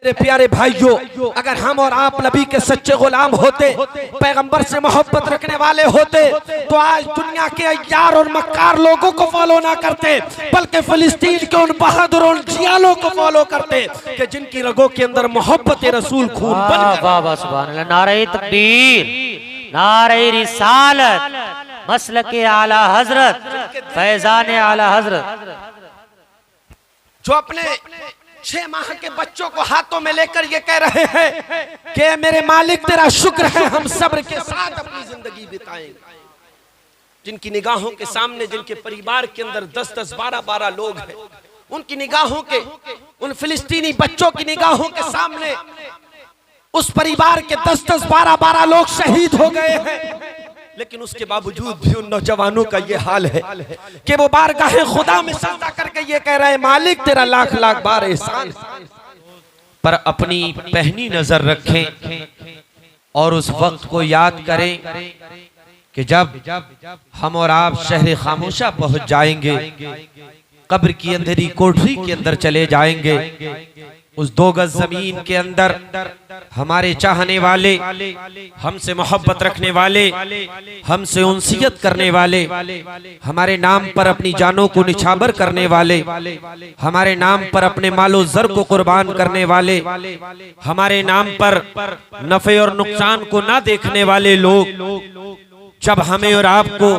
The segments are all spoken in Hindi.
मेरे प्यारे भाइयों, अगर हम और आप नबी के सच्चे गुलाम होते, पैगंबर से मोहब्बत रखने वाले होते, तो आज दुनिया के अय्यार और मक्कार लोगों को फॉलो ना करते, बल्कि फिलिस्तीन के उन बहादुर और जियालों को फॉलो करते कि जिनकी रगों के अंदर मोहब्बत रसूल खून बनकर। वाह वाह सुभान अल्लाह। नारे तकबीर, नारे रिसालत, मसलके आला हजरत, फैजान आला हजरत, जो अपने 6 माह के बच्चों को हाथों में लेकर ये कह रहे हैं कि मेरे मालिक तेरा शुक्र है, हम सब्र के साथ अपनी जिंदगी बिताएंगे। जिनकी निगाहों के सामने, जिनके परिवार के अंदर 10-10, 12-12 लोग हैं, उनकी निगाहों के, उन फिलिस्तीनी बच्चों की निगाहों के सामने उस परिवार के 10-10, 12-12 लोग शहीद हो गए हैं, लेकिन उसके बावजूद भी उन नौजवानों का ये हाल है कि वो बारगाहे खुदा में सजदा करके ये कह रहे हैं मालिक तेरा लाख लाख बार एहसान। पर अपनी पहनी नजर रखें और उस वक्त को याद करें कि जब हम और आप शहर खामोशा पहुंच जाएंगे, कब्र की अंधेरी कोठरी के अंदर चले जाएंगे, उस 2 गज जमीन के अंदर हमारे चाहने वाले, हमसे मोहब्बत रखने वाले, हमसे उनसियत करने वाले, हमारे नाम पर अपनी जानों को निछावर करने वाले, हमारे नाम पर अपने मालो जर को कुर्बान करने वाले, हमारे नाम पर नफे और नुकसान को ना देखने वाले लोग जब हमें और आपको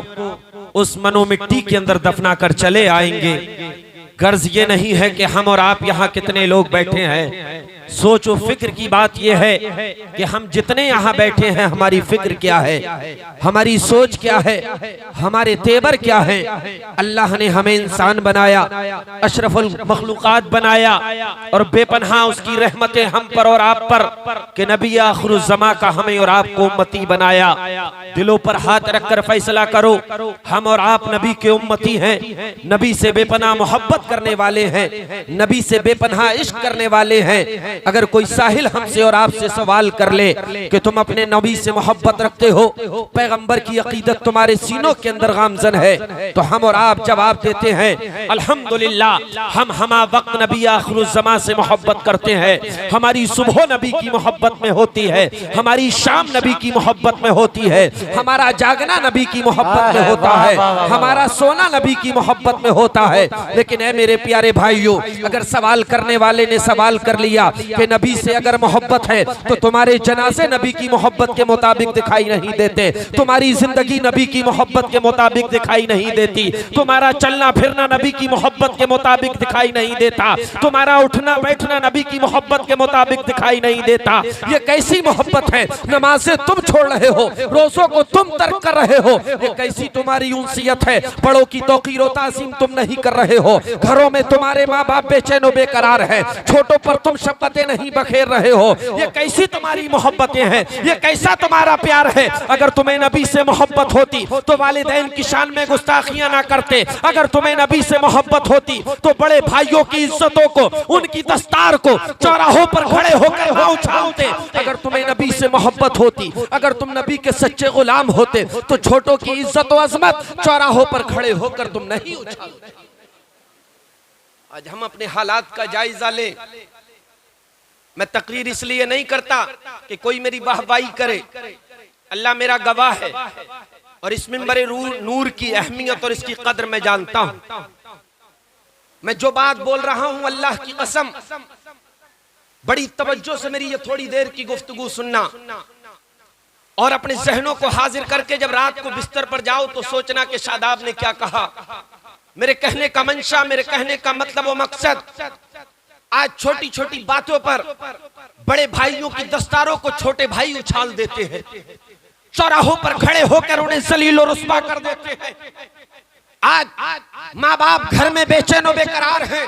उस मनो मिट्टी के अंदर दफना कर चले आएंगे, गर्ज ये नहीं है कि हम और आप यहाँ कितने लोग बैठे हैं, सोचो फिक्र की बात यह है कि हम जितने यहाँ बैठे हैं हमारी फिक्र क्या है, हमारी सोच क्या है, हमारे तेवर क्या है। अल्लाह ने हमें इंसान बनाया, अशरफुल मखलूकात बनाया, और बेपनाह उसकी रहमतें हम पर और आप पर कि नबी आखिरुज़्ज़मा का हमें और आपको उम्मती बनाया। दिलों पर हाथ रखकर फैसला करो, हम और आप नबी के उम्मती हैं, नबी से बेपनाह मोहब्बत करने वाले हैं, नबी से बेपनाह इश्क करने वाले हैं। अगर कोई साहिल हमसे और आपसे सवाल कर ले कि तुम अपने नबी से मोहब्बत रखते हो, पैगंबर की अकीदत तुम्हारे सीनों के अंदर गामजन है, तो हम और आप जवाब देते हैं अल्हम्दुलिल्लाह, हम हमा वक्त नबी आखिरुज़्ज़मा से मोहब्बत करते हैं। हमारी सुबह नबी की मोहब्बत में होती है, हमारी शाम नबी की मोहब्बत में होती है, हमारा जागना नबी की मोहब्बत में होता है, हमारा सोना नबी की मोहब्बत में होता है। लेकिन ऐ मेरे प्यारे भाइयों, अगर सवाल करने वाले ने सवाल कर लिया कि नबी से अगर मोहब्बत है तो तुम्हारे जनाजे नबी की मोहब्बत के मुताबिक दिखाई नहीं देते, तुम्हारी जिंदगी नबी की मोहब्बत के मुताबिक दिखाई नहीं देती, तुम्हारा चलना फिरना नबी की मोहब्बत के मुताबिक दिखाई नहीं देता, तुम्हारा उठना बैठना नबी की मोहब्बत के मुताबिक दिखाई नहीं देता। ये कैसी मोहब्बत है? नमाज़ें तुम छोड़ रहे हो, रोज़ों को तुम तर्क कर रहे हो, ये कैसी तुम्हारी उनसियत है? बड़ों की तौकीर और ताज़ीम तुम नहीं कर रहे हो, घरों में तुम्हारे माँ बाप बेचैन और बेकरार हैं, छोटों पर तुम शफ़क़तें नहीं बखेर रहे हो। ये कैसी तुम्हारी मोहब्बतें हैं? ये कैसा तुम्हारा प्यार है? अगर तुम्हें नबी से मोहब्बत होती तो वालिदैन की शान में गुस्ताखियां ना करते, अगर तुम्हें नबी से मोहब्बत होती तो बड़े भाइयों की इज्जतों को, उनकी दस्तार को चौराहों पर खड़े होकर ना उछालते। अगर तुम्हें नबी से मोहब्बत होती, अगर तुम नबी के सच्चे गुलाम होते तो छोटों की इज्जत और अजमत चौराहों पर खड़े होकर तुम नहीं उछालते। आज हम अपने हालात का जायजा लें। मैं तकरीर इसलिए नहीं करता कि कोई मेरी वाहवाही करे, अल्लाह मेरा गवाह है, और इस मिंबरे नूर की अहमियत और इसकी कदर मैं जानता हूं। मैं जो बात बोल रहा हूं, अल्लाह की कसम, बड़ी तवज्जो से मेरी ये थोड़ी देर की गुफ्तगू सुनना और अपने जहनों को हाजिर करके जब रात को बिस्तर पर जाओ तो सोचना कि शादाब ने क्या कहा। मेरे कहने का मंशा, मेरे कहने का मतलब और मकसद, आज छोटी छोटी बातों पर बड़े भाइयों की दस्तारों को छोटे भाई उछाल देते हैं, चौराहों पर खड़े होकर उन्हें जलील और रुस्वा कर देते हैं। आज माँ बाप घर में बेचैन और बेकरार हैं।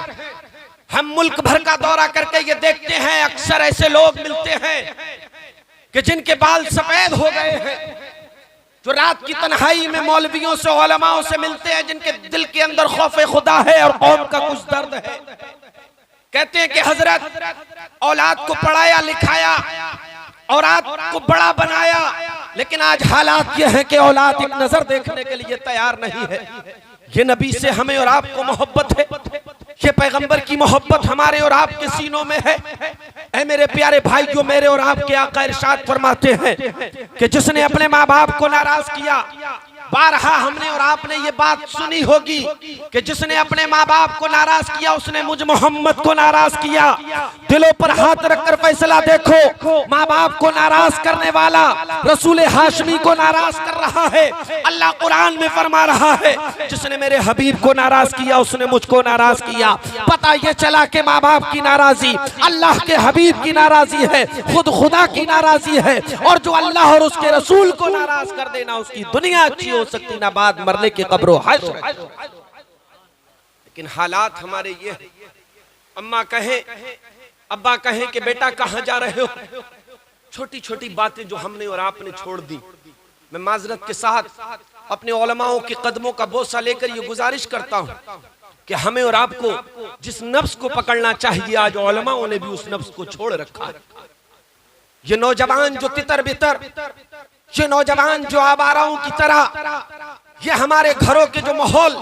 हम मुल्क भर का दौरा करके ये देखते हैं, अक्सर ऐसे लोग मिलते हैं कि जिनके बाल सफेद हो गए हैं, जो रात की तन्हाई में मौलवियों से, उलमाओं से मिलते हैं, जिनके दिल के अंदर खौफे खुदा है और कौम का कुछ दर्द है। कहते हैं कि हजरत औलाद को पढ़ाया लिखाया, औलाद को बड़ा बनाया, लेकिन आज हालात ये है कि औलाद एक नजर देखने के लिए तैयार नहीं है। ये नबी से हमें और आपको मोहब्बत है, ये पैगंबर की मोहब्बत हमारे और आपके सीनों में है। ऐ मेरे प्यारे भाइयों, मेरे और आपके आका इरशाद फरमाते हैं कि जिसने अपने माँ बाप को नाराज किया, बारहा हमने और आपने ये बात सुनी होगी कि जिसने अपने माँ बाप को नाराज किया उसने मुझ मोहम्मद को नाराज किया। दिलों पर हाथ रखकर फैसला देखो, माँ बाप को नाराज करने वाला रसूल हाशमी को नाराज कर रहा है। अल्लाह कुरान में फरमा रहा है जिसने मेरे हबीब को नाराज किया उसने मुझको नाराज किया। पता ये चला कि माँ बाप की नाराजी अल्लाह के हबीब की नाराजी है, खुद खुदा की नाराजी है। और जो अल्लाह और उसके रसूल को नाराज कर देना उसकी दुनिया अच्छी हो सकती ना बाद मरने के कब्रों हश्र। लेकिन हालात हमारे ये, अम्मा कहे अब्बा कहे कि बेटा कहां जा रहे हो, छोटी छोटी बातें जो हमने और आपने छोड़ दी। मैं माजरत के साथ अपने उलमाओं के कदमों का बोसा लेकर ये गुजारिश करता हूं कि हमें और आपको जिस नफ्स को पकड़ना चाहिए आज उलमाओं ने भी उस नफ्स को छोड़ रखा है। ये नौजवान जो तितर बितर, ये नौजवान जो आवाराओं की तरह, ये हमारे घरों के जो माहौल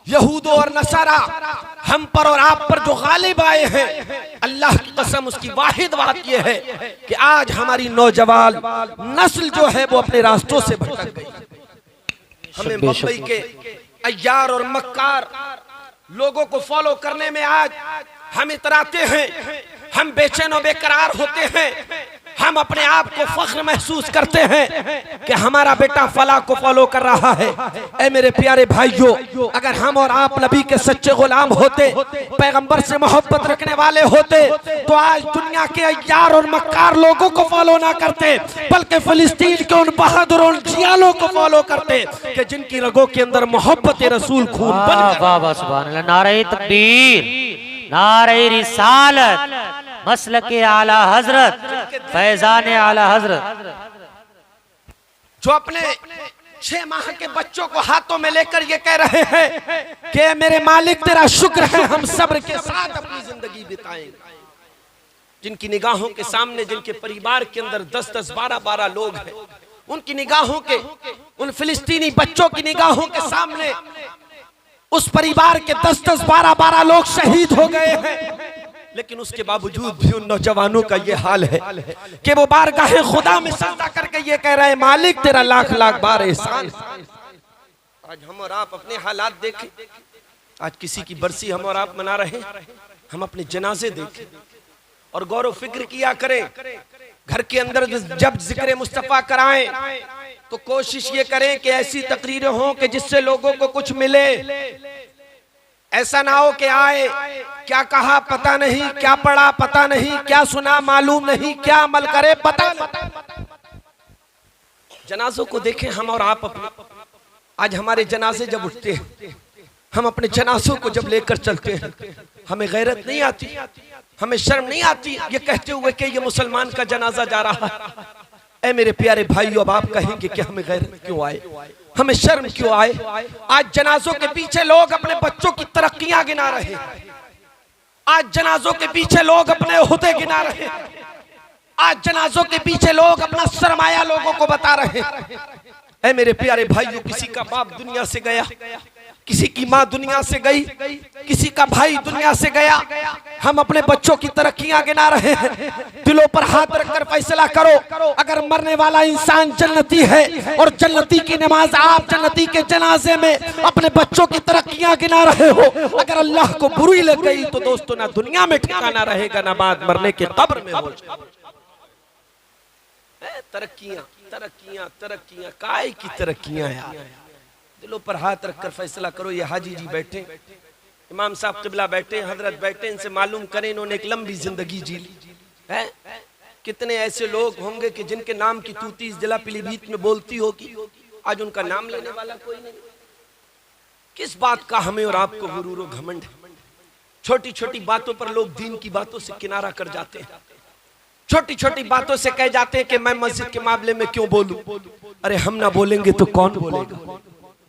यहूद और नसारा हम पर और आप पर जो गालिब आए हैं, अल्लाह की कसम उसकी वाहिद बात यह है कि आज हमारी नौजवान नस्ल जो है वो अपने रास्तों से भटक गई। हमें मुंबई के अय्यार और मक्कार लोगों को फॉलो करने में आज हम इतराते हैं, हम बेचैन और बेकरार होते हैं, हम अपने आप को फख्र महसूस करते हैं कि हमारा बेटा फला को फॉलो कर रहा है। ऐ मेरे प्यारे भाइयों, अगर हम और आप नबी के सच्चे गुलाम होते, पैगंबर से मोहब्बत रखने वाले होते, तो आज दुनिया के अय्यार और मक्कार लोगों को फॉलो ना करते, बल्कि फिलिस्तीन के उन बहादुर और जियालों को फॉलो करते कि जिनकी रगों के अंदर मोहब्बत रसूल खून बन। नारे तकबीर, नारे रिसालत, मसलके आला हजरत, फैजान आला हजरत। जो अपने 6 माह के बच्चों को हाथों में लेकर ये कह रहे हैं कि मेरे मालिक तेरा शुक्र है, हम सब्र के साथ अपनी जिंदगी बिताएंगे। जिनकी निगाहों के सामने, जिनके परिवार के अंदर 10-10, 12-12 लोग हैं, उनकी निगाहों के, उन फिलिस्तीनी बच्चों की निगाहों के सामने उस परिवार के 10-10, 12-12 लोग शहीद हो गए हैं। लेकिन उसके बावजूद भी उन नौजवानों का ये हाल है कि वो बारगाहे खुदा में सजदा करके ये कह रहे हैं मालिक तेरा लाख लाख बार एहसान। आज हम और आप अपने हालात देखें, आज किसी की बरसी हम और आप मना रहे हैं, हम अपने जनाजे देखें और गौर फिक्र किया करें। घर के अंदर जब जिक्र मुस्तफा कराएं तो कोशिश ये करें कि ऐसी तकरीरें हों कि जिससे लोगों को कुछ मिले। ऐसा ना हो कि आए, क्या कहा पता नहीं, क्या पढ़ा पता नहीं, क्या सुना मालूम नहीं, क्या अमल करे पता नहीं। जनाजों को देखें हम और आप अपने, आज हमारे जनाजे जब उठते हैं, हम अपने जनाजों को जब लेकर चलते हैं, हमें गैरत नहीं आती, हमें शर्म नहीं आती ये कहते हुए कि ये मुसलमान का जनाजा जा रहा है। ऐ मेरे प्यारे भाइयों, अब आप कहेंगे कि हमें गैरत क्यों आए, हमें शर्म क्यों आए? आज जनाजों के पीछे लोग अपने बच्चों की तरक्कियां गिना रहे हैं, आज जनाजों के पीछे लोग अपने ओहदे गिना रहे हैं, आज जनाजों के पीछे लोग अपना सरमाया लोगों को बता रहे हैं। ऐ मेरे प्यारे भाइयों, किसी का बाप दुनिया से गया, किसी की माँ दुनिया से गई, किसी का भाई दुनिया से गया, हम अपने बच्चों की तरक्कियां गिना रहे हैं। दिलों पर हाथ रखकर फैसला करो, अगर मरने वाला इंसान जन्नती है और जन्नती की नमाज आप जन्नती के जनाजे में अपने बच्चों की तरक्कियां गिना रहे हो, अगर अल्लाह को बुरी लग गई तो दोस्तों ना दुनिया में ठिकाना रहेगा ना बाद मरने के कब्र में हो। तरक्कियां तरक्कियां तरक्कियां, काय की तरक्कियां यार। दिलों पर हाथ रखकर फैसला करो। ये हाजी जी बैठे, इमाम साहब किबला बैठे, हजरत बैठे, इनसे मालूम करें इन्होंने एक लंबी जिंदगी जी ली है। कितने ऐसे लोग होंगे कि जिनके नाम की तूती इस जिला पीलीभीत में बोलती होगी, आज उनका नाम लेने वाला कोई नहीं। किस बात का हमें और आपको गुरूर और घमंड है? छोटी छोटी बातों पर लोग दीन की बातों से किनारा कर जाते हैं, छोटी छोटी बातों से कह जाते हैं कि मैं मस्जिद के मामले में क्यों बोलूं। अरे हम ना बोलेंगे तो कौन बोलेगा,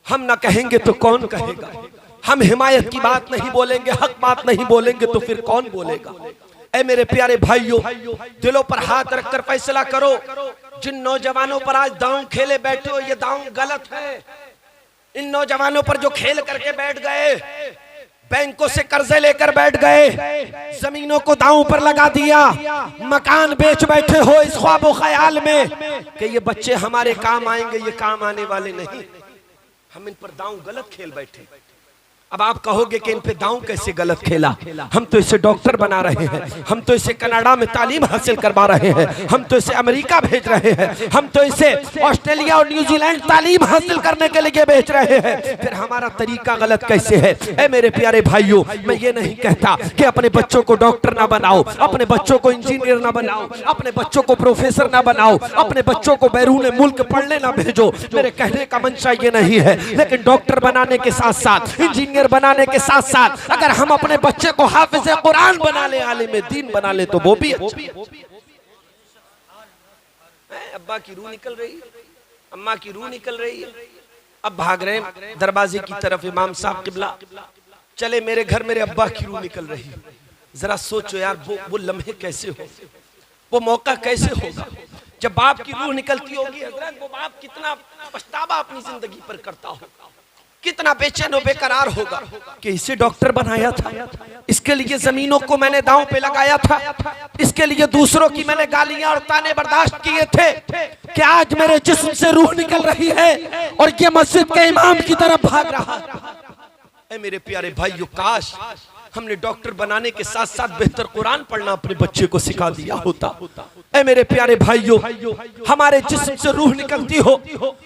हम ना कहेंगे तो कौन कहेगा, हम हिमायत की बात नहीं बोलेंगे, हक बात नहीं बोलेंगे तो फिर कौन बोलेगा। ऐ मेरे प्यारे भाइयों, दिलों पर हाथ रखकर फैसला करो। जिन नौजवानों पर आज दांव खेले बैठे हो, ये दांव गलत है। इन नौजवानों पर जो खेल करके बैठ गए, बैंकों से कर्जे लेकर बैठ गए, जमीनों को दांव पर लगा दिया, मकान बेच बैठे हो इस ख्वाबो ख्याल में कि ये बच्चे हमारे काम आएंगे, ये काम आने वाले नहीं। हम इन पर दांव गलत खेल बैठे। अब आप कहोगे कि इन पे दांव कैसे गलत खेला? हम तो इसे डॉक्टर बना रहे हैं, हम तो इसे कनाडा में तालीम हासिल करवा रहे हैं, हम तो इसे अमेरिका भेज रहे हैं, हम तो इसे ऑस्ट्रेलिया और न्यूजीलैंड तालीम हासिल करने के लिए भेज रहे हैं, फिर हमारा तरीका गलत कैसे है? ऐ मेरे प्यारे भाइयों, मैं ये नहीं कहता कि अपने बच्चों को डॉक्टर ना बनाओ, अपने बच्चों को इंजीनियर ना बनाओ, अपने बच्चों को प्रोफेसर ना बनाओ, अपने बच्चों को बैरून मुल्क पढ़ने ना भेजो। मेरे कहने का मंशा ये नहीं है, लेकिन डॉक्टर बनाने के साथ साथ, इंजीनियर बनाने के साथ साथ अगर हम अपने बच्चे को हाफिज कुरान बना ले, आलिम दीन बना ले, तो वो भी अच्छी। अब्बा की रूह निकल रही है, अम्मा की रूह निकल रही है। अब भाग रहे हैं दरवाजे की तरफ, इमाम साहब किबला चले, मेरे घर मेरे अब्बा की रूह निकल रही है। जरा सोचो यार, वो लम्हे कैसे हो, वो मौका कैसे होगा जब बाप की रूह निकलती होगी। हजरत वो बाप कितना पछतावा अपनी जिंदगी पर करता होगा, कितना बेचैन और बेकरार होगा कि इसे डॉक्टर बनाया था, इसके लिए जमीनों को मैंने दांव पे लगाया था, इसके लिए दूसरों की मैंने गालियां और ताने बर्दाश्त किए थे, कि आज मेरे जिस्म से रूह निकल रही है और ये मस्जिद के इमाम की तरफ भाग रहा। ऐ मेरे प्यारे भाइयों, काश हमने डॉक्टर बनाने के साथ साथ बेहतर कुरान पढ़ना अपने बच्चे को सिखा दिया होता। ऐ मेरे प्यारे भाइयों, हमारे जिस्म से रूह निकलती हो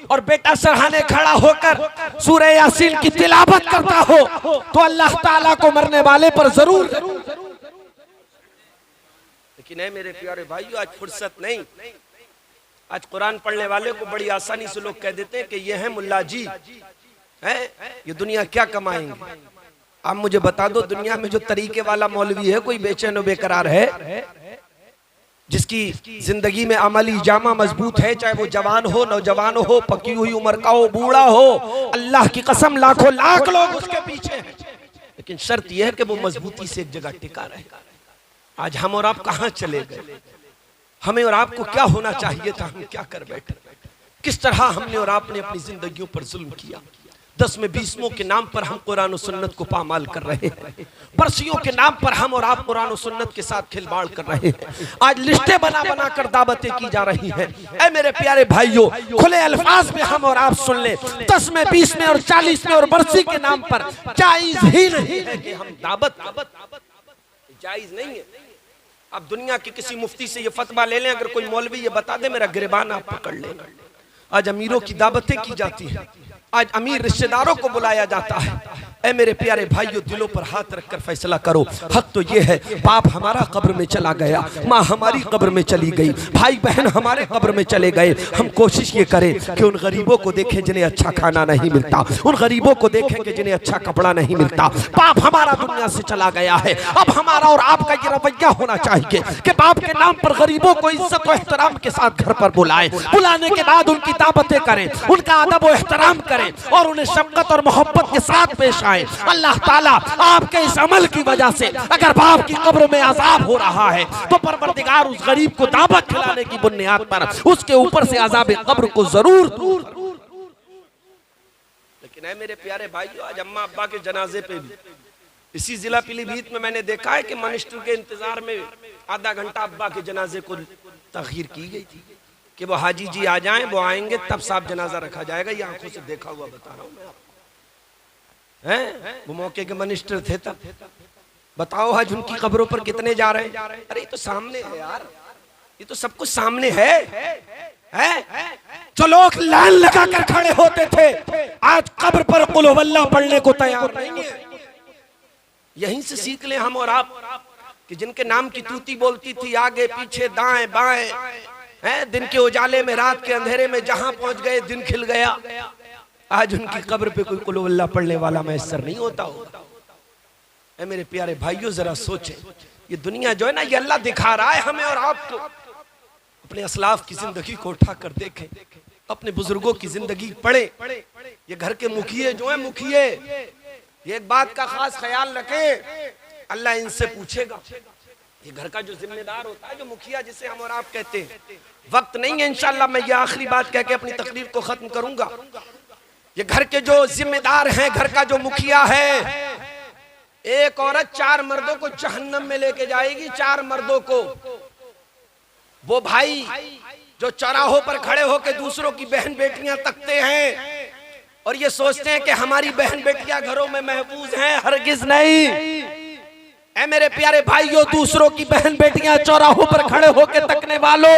और बेटा सरहाने खड़ा होकर सूरह यासीन की तिलावत करता हो, तो अल्लाह ताला को मरने वाले पर जरूर। लेकिन ऐ मेरे प्यारे भाइयों, आज फुर्सत नहीं। आज कुरान पढ़ने वाले को बड़ी आसानी से लोग कह देते हैं कि ये है मुल्ला जी, है ये दुनिया क्या कमाएंगे। आप मुझे बता दो, दुनिया में जो तरीके वाला मौलवी है, कोई बेचैन और बेकरार है, जिसकी जिंदगी में अमली जामा मजबूत है, चाहे वो जवान हो, नौजवान हो, पकी हुई उम्र का हो, बूढ़ा हो, अल्लाह की कसम लाखों लाख लोग उसके पीछे हैं, लेकिन शर्त यह है कि वो मजबूती से एक जगह टिका रहे। आज हम और आप कहाँ चले गए? हमें और आपको क्या होना चाहिए था, हम क्या कर बैठे? किस तरह हमने और आपने अपनी जिंदगियों पर जुल्म किया। 10 में 20 के नाम पर हम कुरान और सुन्नत को पामाल कर रहे हैं, बरसियों के नाम पर हम और आप कुरान और सुन्नत के साथ खिलवाड़ कर रहे हैं। आज लिस्टें बना बना कर दावतें की जा रही हैं। ऐ मेरे प्यारे भाइयों, खुले अल्फाज में हम और आप सुन ले, 10 में 20 में और 40 में और बरसी के नाम पर जायज ही नहीं है कि हम दावत, जायज नहीं है। अब दुनिया के किसी मुफ्ती से ये फतवा ले लें, अगर कोई मौलवी ये बता दे, मेरा गिरबान आप पकड़ लें। आज अमीरों की दावतें की जाती हैं, आज अमीर रिश्तेदारों को बुलाया जाता है। ऐ मेरे प्यारे भाइयों, दिलों पर हाथ रखकर फैसला करो। हक तो ये है, बाप हमारा कब्र में चला गया, माँ हमारी कब्र में चली गई, भाई बहन हमारे कब्र में चले गए। हम कोशिश ये करें कि उन गरीबों को देखें जिन्हें अच्छा खाना नहीं मिलता, उन गरीबों को देखें कि जिन्हें अच्छा कपड़ा नहीं मिलता। बाप हमारा दुनिया से चला गया है, अब हमारा और आपका ये रवैया होना चाहिए कि बाप के नाम पर गरीबों को इज्जत और एहतराम के साथ घर पर बुलाएं, बुलाने के बाद उनकी दावतें करें, उनका अदब और एहतराम करें और उन्हें शफकत और मोहब्बत के साथ पेश आए। अल्लाह ताला आपके इस अमल की वजह से अगर बाप की कब्र में अजाब हो रहा है, तो परवरदिगार उस गरीब को दावत खिलाने की बुनियाद पर उसके ऊपर से अजाब कब्र को जरूर दूर। लेकिन है मेरे प्यारे भाइयों, आज अम्मा अब्बा के जनाजे पे भी इसी जिला पीलीभीत में मैंने देखा है कि मिनिस्टर के इंतजार में आधा घंटा अब्बा के जनाजे को तखीर की गई थी कि वो हाजी जी आ जाएं, वो आएंगे तब साहब जनाजा रखा जाएगा। ये आंखों से देखा हुआ बता रहा हूं मैं आपको, हैं वो मौके के मिनिस्टर थे तब। बताओ आज उनकी कब्रों पर कितने जा रहे हैं? अरे ये तो सामने है यार, ये तो सब कुछ सामने है। जो लोग लाइन लगा कर खड़े होते थे, आज कब्र पर कुल हुवल्लाह पढ़ने को तैयार नहीं है। यहीं से सीख ले हम और आप कि जिनके नाम की तूती बोलती थी आगे पीछे दाएं बाएं, हैं दिन के उजाले में रात के अंधेरे में जहां पहुंच गए दिन खिल गया, आज उनकी कब्र पे कोई कुल हुवल्लाह पढ़ने वाला मैसर नहीं होता। ऐ मेरे प्यारे भाइयों, जरा सोचें, ये दुनिया जो है ना, ये अल्लाह दिखा रहा है हमें और आपको। अपने असलाफ की जिंदगी को उठा कर देखें, अपने बुजुर्गों की जिंदगी पढ़े। ये घर के मुखिए जो है, मुखिए, ये एक बात का खास ख्याल रखें, अल्लाह इनसे पूछेगा। ये घर का जो जिम्मेदार होता है, जो मुखिया जिसे हम और आप कहते हैं, वक्त नहीं है इंशाअल्लाह मैं ये आखिरी बात कह के अपनी तकरीर को खत्म करूंगा। ये घर के जो जिम्मेदार हैं, घर का जो मुखिया है, एक औरत 4 मर्दों को जहन्नम में लेके जाएगी, 4 मर्दों को। वो भाई जो चौराहों पर खड़े होकर दूसरों की बहन बेटियां तकते हैं और ये सोचते हैं कि हमारी बहन बेटियां घरों में महफूज हैं, हरगिज नहीं। ऐ मेरे प्यारे भाइयों, दूसरों की बहन बेटियां चौराहों पर खड़े होकर तकने वालों,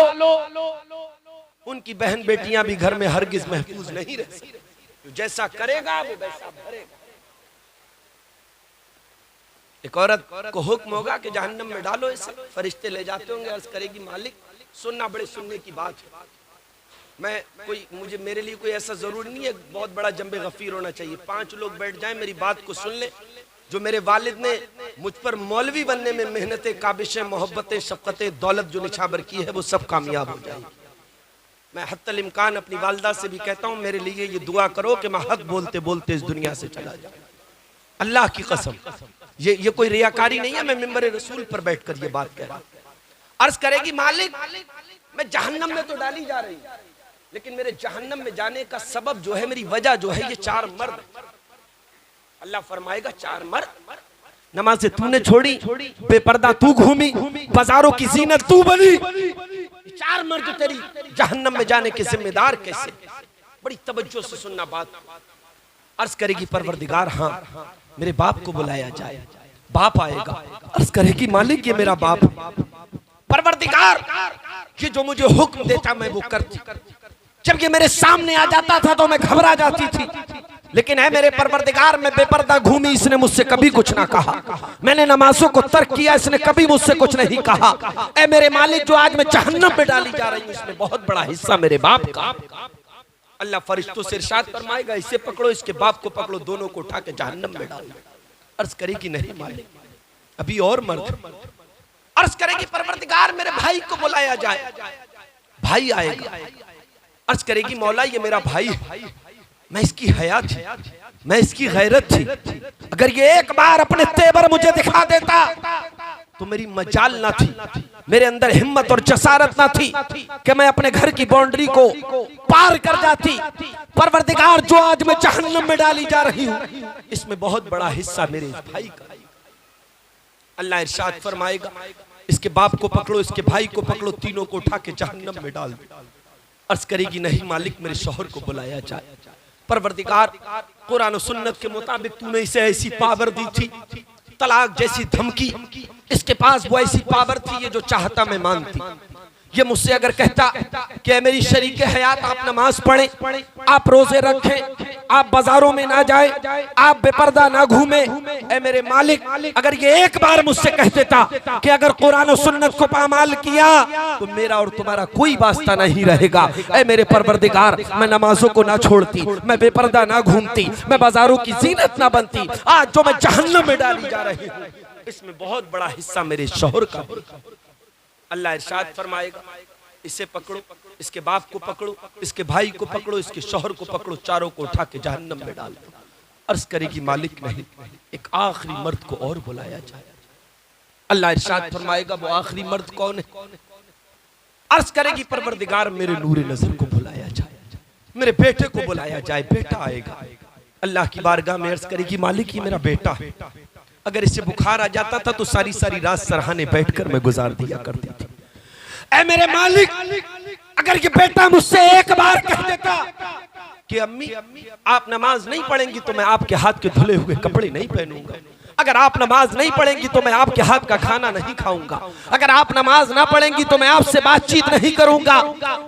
उनकी बहन बेटियां भी घर में हरगिज महफूज नहीं रह सकती। जैसा करेगा वो वैसा भरेगा। एक औरत को हुक्म होगा कि जहन्नम में डालो इसे, फरिश्ते ले जाते होंगे, अर्ज करेगी मालिक, सुनना बड़े सुनने की बात है, मैं कोई मेरे लिए कोई ऐसा जरूरी नहीं है बहुत बड़ा जंबे गफीर होना चाहिए, 5 लोग बैठ जाएं मेरी बात को सुन ले। जो मेरे वालिद ने मुझ पर मौलवी बनने में मेहनतें, काबिशें, मोहब्बतें, शफकतें, दौलत जो निछावर की है वो सब कामयाब हो जाएगी। मैं हत्तल इम्कान अपनी वालदा से भी कहता हूँ, मेरे लिए ये दुआ करो कि मैं हक बोलते बोलते इस दुनिया से चला जाऊं। अल्लाह की कसम, ये कोई रियाकारी नहीं है, मैं मिंबर रसूल पर बैठकर ये बात कह रहा हूं। अर्ज करेगी मालिक, मैं जहन्नम में तो डाली जा रही हूं, लेकिन मेरे जहन्नम में जाने का सबब जो है, मेरी वजह जो है, ये 4 मर्द। अल्लाह फरमाएगा 4 मर्द, नमाज़ें तूने छोड़ी, बेपर्दा तू घूमी, बाजारों की जीनत तू बनी, 4 मर्द तेरी जहन्नम में जाने के जिम्मेदार कैसे? बड़ी तवज्जो से सुनना बात। अर्ज करेगी परवरदिगार, हाँ मेरे बाप को बुलाया जाए। बाप आएगा, अर्ज करेगी मालिक ये मेरा बाप। परवरदिगार, ये जो मुझे हुक्म देता मैं वो करती, जब ये मेरे सामने आ जाता था तो मैं घबरा जाती थी, लेकिन है मेरे परवरदिगार, मैं बेपर्दा घूमी, इसने मुझसे कभी कुछ ना कहा। मैंने नमाजों को तर्क किया, इसने कभी मुझसे कुछ नहीं कहा। ऐ मेरे मालिक, जो आज मैं जहन्नम में डाली जा रही हूँ, इसमें बहुत बड़ा हिस्सा मेरे बाप का। अल्लाह फरिश्तों से इरशाद फरमाएगा, इसे पकड़ो, इसके बाप को पकड़ो, दोनों को उठा के जहन्नम में डालो। अर्ज करेगी नहीं मालिक, अभी और मर्द। अर्ज करेगी परवरदिगार, मेरे भाई को बुलाया जाए। भाई आएगा, अर्ज करेगी मौला ये मेरा भाई है, मैं इसकी हया थी, मैं इसकी गैरत थी, अगर ये एक बार अपने तेवर मुझे दिखा देता तो मेरी मजाल ना थी, मेरे अंदर हिम्मत और जसारत ना थी कि मैं अपने घर की बाउंड्री को पार कर जाती। परवरदिगार, जो आज मैं जहन्नम में डाली जा रही हूँ, इसमें बहुत बड़ा हिस्सा मेरे भाई का। अल्लाह इरशाद फरमाएगा, इसके बाप को पकड़ो, इसके भाई को पकड़ो, तीनों को उठा के जहन्नम में डाल दो। अर्ज करेगी नहीं मालिक, मेरे शौहर को बुलाया जाए। परवरदिगार, कुरान और सुन्नत के मुताबिक तूने इसे ऐसी पावर दी थी, तलाक जैसी धमकी, इसके पास वो ऐसी पावर थी, ये जो चाहता मैं मानती। ये मुझसे अगर कहता कि मेरी शरीके हयात आप नमाज पढ़ें, आप रोजे रखें, आप बाजारों में ना जाए, आप बेपर्दा ना घूमे, ऐ मेरे मालिक, अगर ये एक बार मुझसे कह देता कि अगर कुरान और सुन्नत को पामाल किया तो मेरा और तुम्हारा कोई वास्ता नहीं रहेगा। ऐ मेरे परवरदिगार, मैं नमाजों को ना छोड़ती, मैं बेपर्दा ना घूमती, मैं बाजारों की जीनत ना बनती, आज जो मैं जहन्नम में डाली जा रही हूँ, इसमें बहुत बड़ा हिस्सा मेरे शौहर का। अल्लाह इरशाद फरमाएगा, इसे पकड़ो, इसके बाप को पकड़ो, इसके भाई को पकड़ो, इसके शौहर को पकड़ो, चारों को उठा के जहन्नम में डाल दो। अर्ज करेगी मालिक नहीं, एक आखिरी मर्द को और बुलाया जाए। अल्लाह इरशाद फरमाएगा, वो आखिरी मर्द कौन है? अर्ज करेगी परवरदिगार, मेरे नूरे नजर को बुलाया जाए, मेरे बेटे को बुलाया जाए, बेटा आएगा। अल्लाह की बारगाह में अर्ज करेगी, मालिक ये मेरा बेटा है, अगर इसे बुखार आ जाता था तो सारी सारी रात सरहाने बैठकर मैं गुजार दिया करती थी। ऐ मेरे मालिक, अगर ये बेटा मुझसे एक बार कह देता कि अम्मी आप नमाज नहीं पढ़ेंगी तो मैं आपके हाथ के धुले हुए कपड़े नहीं पहनूंगा, अगर आप नमाज नहीं पढ़ेंगी तो मैं आपके हाथ का खाना नहीं खाऊंगा, अगर आप नमाज ना पढ़ेंगी तो मैं आपसे बातचीत नहीं करूंगा।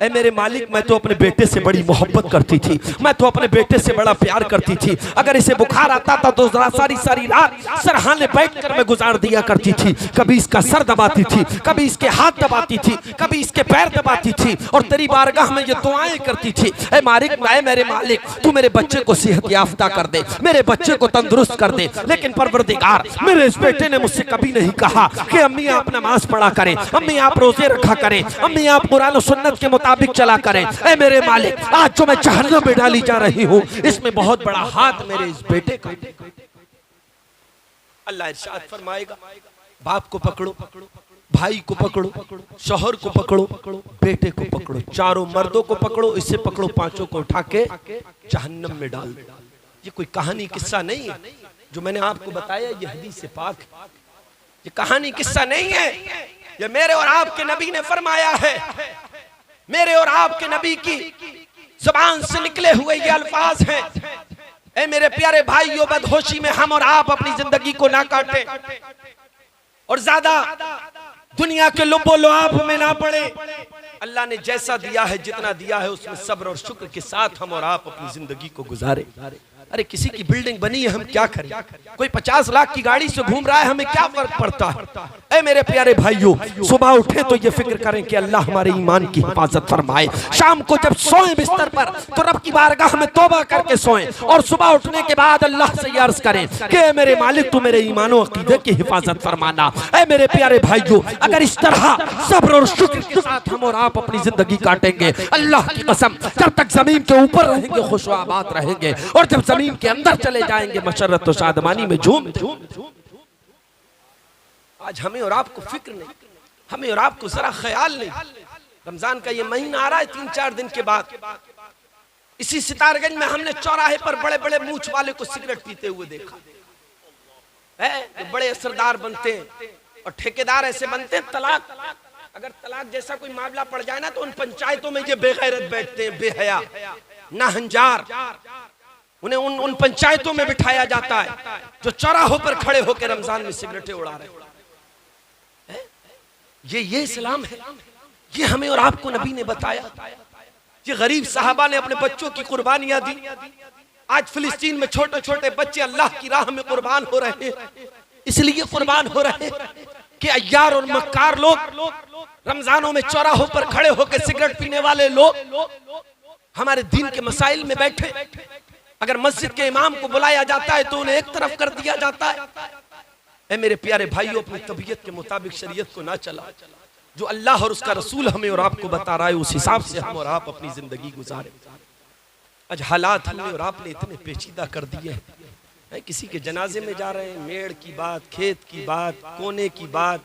ऐ मेरे मालिक, मैं तो अपने बेटे से बड़ी मोहब्बत करती थी, मैं तो अपने बेटे से बड़ा प्यार करती थी, अगर इसे बुखार आता था तो सारी सारी रात सरहाने बैठकर मैं गुजार दिया करती थी। कभी इसका सर दबाती थी, कभी इसके हाथ दबाती थी, कभी इसके पैर दबाती थी और तेरी बारगाह में ये दुआएं करती थी। ऐ मालिक, मैं मेरे मालिक, तू मेरे बच्चे को सेहत याफ्ता कर दे, मेरे बच्चे को तंदुरुस्त कर दे। लेकिन परवरदिगार, मेरे इस बेटे ने मुझसे कभी नहीं कहा कि अम्मी आप नमाज पढ़ा करें, अम्मी आप रोजे रखा करें, अम्मी आप कुरान और सुन्नत के मुताबिक चला करें। ऐ मेरे मालिक, आज जो मैं जहन्नम में डाली जा रही हूँ, इसमें बहुत बड़ा हाथ मेरे इस बेटे का। अल्लाह इरशाद फरमाएगा, बाप को पकड़ो, भाई को पकड़ो, शौहर को पकड़ो, बेटे को पकड़ो, चारों मर्दों को पकड़ो, इससे पकड़ो, पांचों को उठा के जहन्नम में डाल दो। ये कोई कहानी किस्सा नहीं है, जो मैंने आपको बताया ये हदीस से पाक है, ये कहानी किस्सा नहीं है, ये मेरे और आपके नबी ने फरमाया है। मेरे और आपके नबी की जुबान से निकले हुए ये अल्फाज हैं। ऐ मेरे प्यारे भाइयों, बदहोशी में हम और आप अपनी जिंदगी को ना काटें और ज्यादा दुनिया के लुब्बो लुआब में ना पड़े। अल्लाह ने जैसा दिया है, जितना दिया है, उसमें सब्र और शुक्र के साथ हम और आप अपनी जिंदगी को गुजारे। अरे किसी की बिल्डिंग बनी है, हम क्या करें? कोई 50 लाख की गाड़ी से घूम रहा है, हमें क्या फर्क पड़ता है? ऐ मेरे प्यारे भाइयों, सुबह उठे तो ये फिक्र करें कि अल्लाह हमारे ईमान की हिफाजत फरमाए। शाम को जब सोएं बिस्तर पर तो रब की बारगाह में तौबा करके सोएं और सुबह उठने के बाद अल्लाह से अर्ज करें कि मेरे मालिक तू मेरे ईमान और अकीदे की हिफाजत फरमाना। ऐ मेरे प्यारे भाइयों, अगर इस तरह सब्र और शुक्र के साथ हम और आप अपनी जिंदगी काटेंगे, अल्लाह की कसम, जब तक जमीन के ऊपर रहेंगे खुश आबाद रहेंगे, और जब जमीन के अंदर चले जाएंगे मशर्रत और शादमानी में झूम झूम। आज हमें और आपको फिक्र नहीं, हमें और आपको जरा ख्याल नहीं। रमजान का ये महीना आ रहा है, 3-4 दिन के बाद इसी सितारगंज में हमने चौराहे पर बड़े बड़े मूछ वाले को सिगरेट पीते हुए देखा है। तो बड़े असरदार बनते हैं और ठेकेदार ऐसे बनते हैं। तलाक, अगर तलाक जैसा कोई मामला पड़ जाए ना तो उन पंचायतों में ये बेगैरत बैठते हैं, बेहया नाहंजार। उन्हें उन पंचायतों में बिठाया जाता है जो चौराहों पर खड़े होकर रमजान में सिगरेटें उड़ा रहे हैं। ये इस्लाम है? ये हमें और आपको नबी ने बताया। ये गरीब साहबा ने अपने बच्चों की कुर्बानियां दी। आज फिलिस्तीन में छोटे छोटे बच्चे अल्लाह की राह में कुर्बान हो रहे हैं। इसलिए कुर्बान हो रहे हैं कि अय्यार और मक्कार लोग, रमजानों में चौराहों पर खड़े होकर सिगरेट पीने वाले लोग हमारे दीन के मसाइल में बैठे। अगर मस्जिद के इमाम को बुलाया जाता है तो उन्हें एक तरफ कर दिया जाता है। ऐ मेरे प्यारे भाइयों, अपनी तबीयत के मुताबिक शरीयत को ना चला। जो अल्लाह और उसका रसूल हमें और आपको बता रहा है उस हिसाब से हम और आप अपनी जिंदगी गुजारे। आज हालात हमने और आपने इतने पेचीदा कर दिए हैं। किसी के जनाजे में जा रहे हैं, मेड़ की बात, खेत की बात, कोने की बात,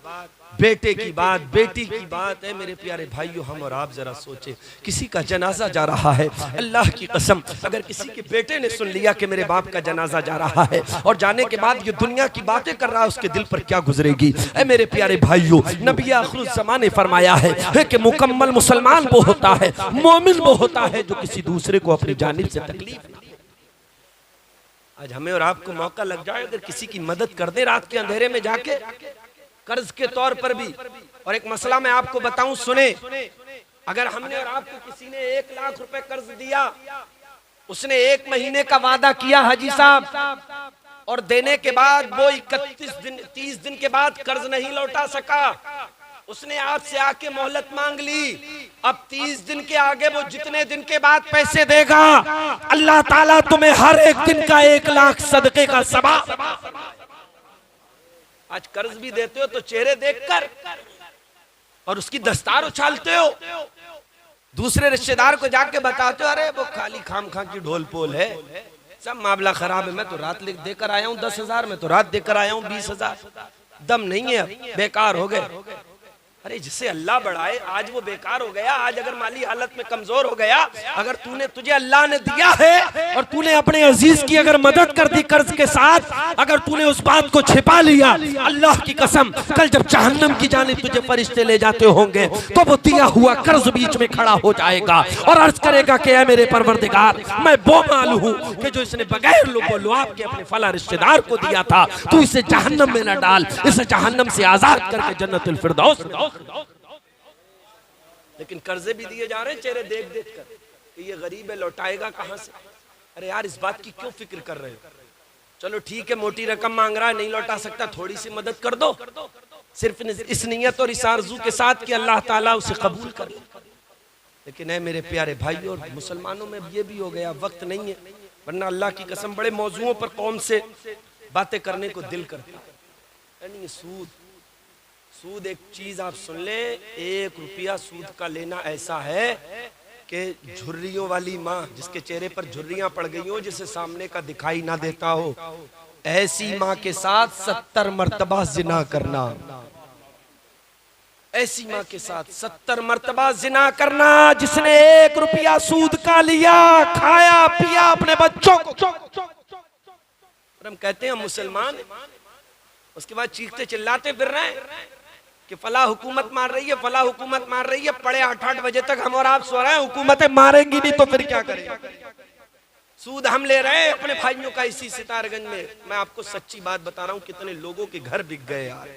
बेटे की बात, बेटी की बात है। मेरे प्यारे भाइयों, हम और आप जरा सोचे, किसी का जनाजा जा रहा है, अल्लाह की कसम अगर किसी के बेटे ने सुन लिया कि मेरे बाप का जनाजा जा रहा है और जाने के बाद ये दुनिया की बातें कर रहा है, उसके दिल पर क्या गुजरेगी? ऐ मेरे प्यारे भाइयों, नबी आखिरुल ज़मां ने फरमाया है कि मुकम्मल मुसलमान वो होता है, मोमिन वो होता है जो किसी दूसरे को अपनी जानिब से तकलीफ ना। आज हमें और आपको मौका लग जाए, अगर किसी की मदद कर दे रात के अंधेरे में जाके, कर्ज के तौर पर भी। और एक मसला मैं आपको बताऊं, सुने, अगर हमने और आपको किसी ने 1 लाख रुपए कर्ज दिया, उसने 1 महीने का वादा किया हाजी साहब, और देने के बाद वो 30 दिन के बाद कर्ज नहीं लौटा सका, उसने आपसे आके मोहलत मांग ली। अब 30 दिन के आगे वो जितने दिन के बाद पैसे देगा, अल्लाह ताला तुम्हें हर एक दिन का 1 लाख सदके का सवाब। आज कर्ज भी देते हो तो चेहरे देखकर और उसकी दस्तार उछालते हो। दूसरे रिश्तेदार को जाके बताते हो, अरे वो खाली खाम खा की ढोल पोल है, सब मामला खराब है, मैं तो रात देकर आया हूँ 10,000, मैं तो रात देकर आया हूँ 20,000, दम नहीं है, बेकार हो गए। अरे जिसे अल्लाह बढ़ाए, आज वो बेकार हो गया। आज अगर माली हालत में कमजोर हो गया, अगर तुझे अल्लाह ने दिया है और तूने अपने अजीज की अगर मदद कर दी कर्ज के साथ, अगर तूने उस बात को छिपा लिया, अल्लाह की कसम कल जब जहन्नम की जानिब तुझे फरिश्ते ले जाते होंगे तो वो दिया हुआ कर्ज बीच में खड़ा हो जाएगा और अर्ज करेगा कि ऐ मेरे परवरदिगार, मैं वो माल हूँ कि जो इसने बगैर लुआब के अपने फला रिश्तेदार को दिया था, तू इसे जहन्नम में न डाल, इसे जहन्नम से आजाद करके जन्नतुल फिरदौस। लेकिन कर्जे भी दिए जा रहे हैं चेहरे देख देख कर कि ये गरीब है, लौटाएगा कहां से? अरे यार, इस बात की क्यों फिक्र कर रहे हो? चलो ठीक है, मोटी रकम मांग रहा है, नहीं लौटा सकता, थोड़ी सी मदद कर दो, सिर्फ इस नियत और इस आरज़ू के साथ कि अल्लाह ताला उसे कबूल कर ले। लेकिन है मेरे प्यारे भाइयों, और मुसलमानों में ये भी हो गया, वक्त नहीं है, वरना अल्लाह की कसम बड़े मौजूओं पर कौम से बातें करने को दिल करता है। सूद एक चीज आप सुन ले, 1 रुपया सूद का लेना ऐसा है कि झुर्रियों वाली माँ जिसके चेहरे पर झुर्रियां पड़ गई हो, जिसे सामने का दिखाई ना देता हो, ऐसी माँ के साथ 70 मर्तबा जिना करना। ऐसी माँ के साथ 70 मर्तबा जिना करना, जिसने 1 रुपया सूद का लिया, खाया पिया अपने बच्चों को, और हम कहते हैं हम मुसलमान, उसके बाद चीखते चिल्लाते फिर रहे हैं कि फला हुकूमत मार रही है, फला हुकूमत मार रही है। पड़े 8-8 बजे तक हम और आप सो रहे हैं, हुकूमतें मारेंगी नहीं तो फिर क्या करें? सूद हम ले रहे हैं अपने भाइयों का इसी सितारगंज में। मैं आपको सच्ची बात बता रहा हूँ, कितने लोगों के घर बिक गए यार।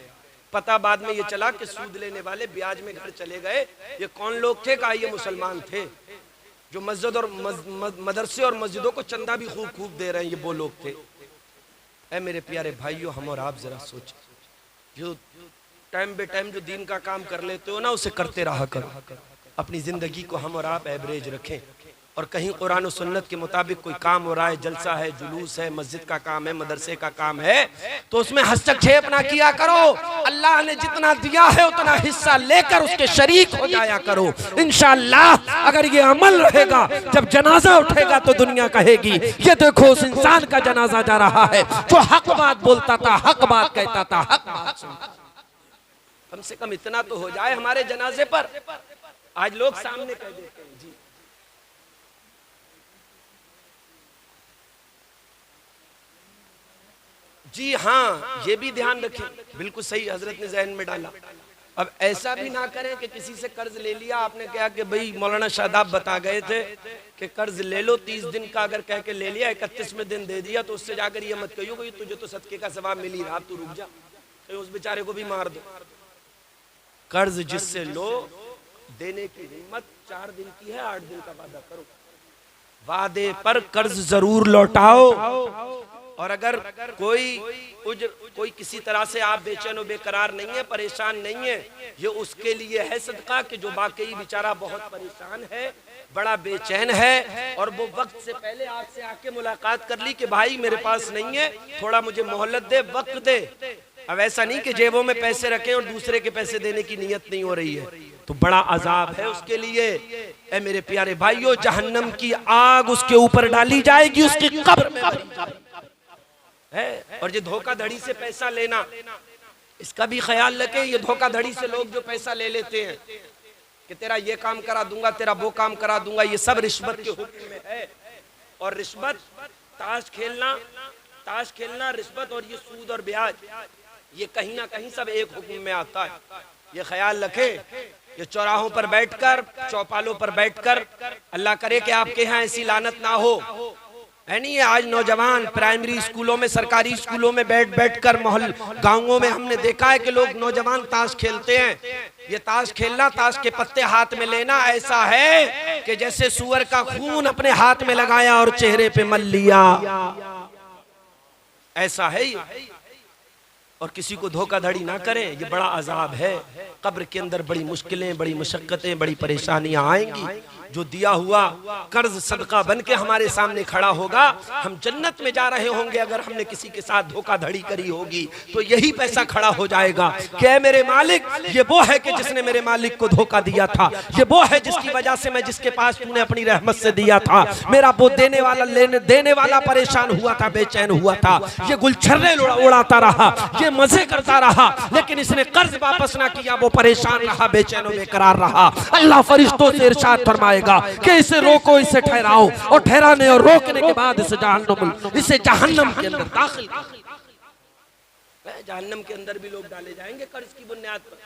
पता बाद में ये चला कि सूद लेने वाले ब्याज में घर चले गए। ये कौन लोग थे? कहा ये मुसलमान थे जो मस्जिद और मदरसे और मस्जिदों को चंदा भी खूब खूब दे रहे हैं, ये वो लोग थे। ऐ मेरे प्यारे भाइयों, हम और आप जरा सोचें, जो टाइम बे टाइम जो दीन का काम कर लेते हो ना, उसे करते रहा करो। अपनी जिंदगी को हम और आप एवरेज रखें, और कहीं कुरान और सुन्नत के मुताबिक कोई काम हो रहा है, जलसा है, जुलूस है, मस्जिद का काम है, मदरसे का काम है, तो उसमें हस्तक्षेप ना किया करो। अल्लाह ने जितना दिया है उतना हिस्सा लेकर उसके शरीक हो जाया करो। इंशाअल्लाह अगर ये अमल रहेगा, जब जनाजा उठेगा तो दुनिया कहेगी ये देखो उस इंसान का जनाजा जा रहा है जो हक बात बोलता था, हक बात कहता था, हक बात सुनता था। कम से कम इतना तो हो जाए हमारे जनाजे पर। आज लोग सामने कह देते हैं जी। जी हाँ, ये भी ध्यान रखें, बिल्कुल सही हजरत ने जहन में डाला। अब ऐसा भी ना करें कि किसी से कर्ज ले लिया, आपने कहा कि भाई मौलाना शादाब बता गए थे कि कर्ज ले लो 30 दिन का, अगर कह के ले लिया 31वें दिन दे दिया, तो उससे जाकर ये मत कहियो कि तुझे तो सदके का सवाब मिल ही रहा, तू रुक जा, कहीं उस बेचारे को भी मार दो। कर्ज जिससे लो, देने की हिम्मत 4 दिन की है, 8 दिन का वादा करो, वादे पर कर्ज जरूर लौटाओ। और अगर कोई किसी तरह से आप बेचैन और बेकरार नहीं है, परेशान नहीं है, ये उसके लिए है सदका कि जो वाकई बेचारा बहुत परेशान है, बड़ा बेचैन है, और वो वक्त से पहले आपसे आके मुलाकात कर ली कि भाई मेरे पास नहीं है, थोड़ा मुझे मोहलत दे, वक्त दे। अब ऐसा नहीं कि जेबों में पैसे रखे और दूसरे के पैसे देने की नियत नहीं हो रही है, तो बड़ा अजाब है उसके लिए। ऐ मेरे प्यारे भाइयों, जहन्नम की आग उसके ऊपर डाली जाएगी, उसकी कब्र में है। और ये धोखाधड़ी से पैसा लेना, इसका भी ख्याल रखें। ये धोखाधड़ी से लोग जो पैसा ले लेते हैं कि तेरा ये काम करा दूंगा, तेरा वो काम करा दूंगा, ये सब रिश्वत के हुक्म में है। और रिश्वत, ताश खेलना रिश्वत, और ये सूद और ब्याज, ये कहीं ना कहीं सब एक हुक्म में आता है। ये ख्याल रखें। ये चौराहों पर बैठकर, चौपालों पर बैठकर, अल्लाह करे कि आपके यहाँ ऐसी लानत ना हो, है नहीं। आज नौजवान प्राइमरी स्कूलों में, सरकारी स्कूलों में बैठ कर, मोहल्ले गांवों में हमने देखा है कि लोग नौजवान ताश खेलते हैं। ये ताश खेलना, ताश के पत्ते हाथ में लेना ऐसा है कि जैसे सुअर का खून अपने हाथ में लगाया और चेहरे पे मल लिया, ऐसा है ये। और किसी को धोखाधड़ी ना करें, ये बड़ा अजाब है। कब्र के अंदर बड़ी मुश्किलें, बड़ी मुशक्कतें, बड़ी परेशानियां आएंगी। जो दिया हुआ कर्ज सदका बन के हमारे सामने खड़ा होगा, हम जन्नत में जा रहे होंगे। अगर हमने किसी के साथ धोखाधड़ी करी होगी तो यही पैसा खड़ा हो जाएगा कि मेरे मालिक, ये वो है कि जिसने मेरे मालिक को धोखा दिया था, ये वो है जिसकी वजह से मैं, जिसके पास तूने अपनी रहमत से दिया था, मेरा वो देने वाला परेशान हुआ था, बेचैन हुआ था, ये गुलछर्रे उड़ाता रहा, ये मजे करता रहा, लेकिन इसने कर्ज वापस ना किया, वो परेशान रहा, बेचैन और बेकरार रहा। अल्लाह फरिश्तों से इरशाद फरमाएगा कि इसे रोको, इसे ठहराओ, और ठहराने और रोकने के बाद इसे जहन्नम के अंदर दाखिल। जहन्नम के अंदर भी लोग डाले जाएंगे कर्ज की बुनियाद पर,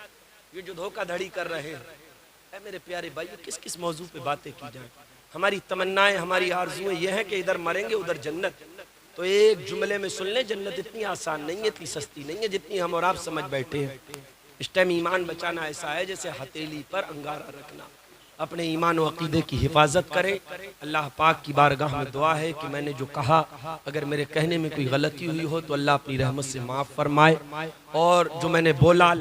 ये जो धोखाधड़ी कर रहे हैं। मेरे प्यारे भाई, किस किस मौजू पे बातें की जाए। हमारी तमन्नाएं, हमारी आरज़ुएं ये है कि इधर मरेंगे उधर जन्नत। तो एक जुमले में सुन लें, जन्नत इतनी आसान नहीं है, इतनी सस्ती नहीं है जितनी हम और आप समझ बैठे हैं। इस टाइम ईमान बचाना ऐसा है जैसे हथेली पर अंगारा रखना। अपने ईमान और अकीदे की हिफाजत करें। अल्लाह पाक की बारगाह में दुआ है कि मैंने जो कहा, अगर मेरे कहने में कोई गलती हुई हो तो अल्लाह अपनी रहमत से माफ़ फरमाए, और जो मैंने बोला